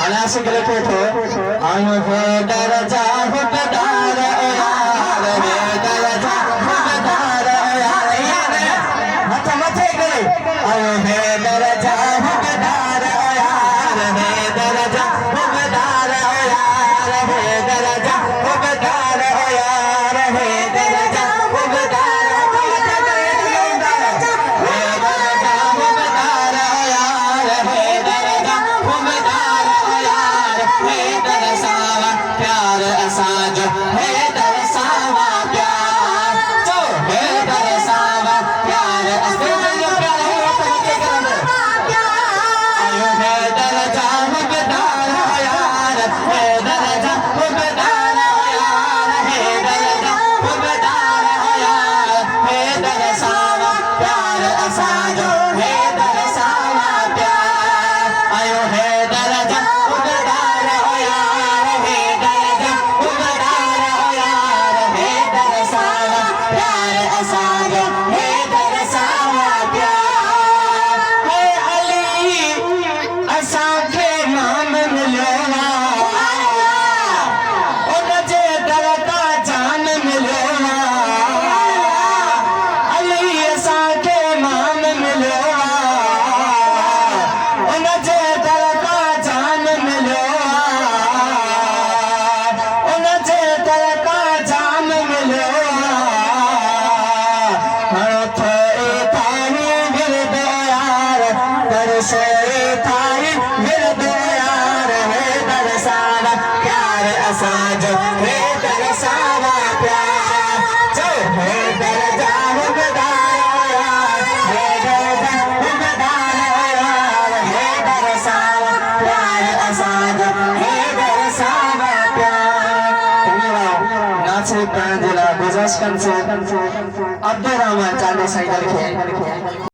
आशिक लिखे थे आयो है दरजा हुकदार यार है दरजा हुकदार यार मथे मथे करे आयो है दरजा हुकदार यार है दरजा हुकदार यार है दरजा हुकदार यार है दरजा हुकदार गुजरात से अब्दुल रहमान चांदी साइकिल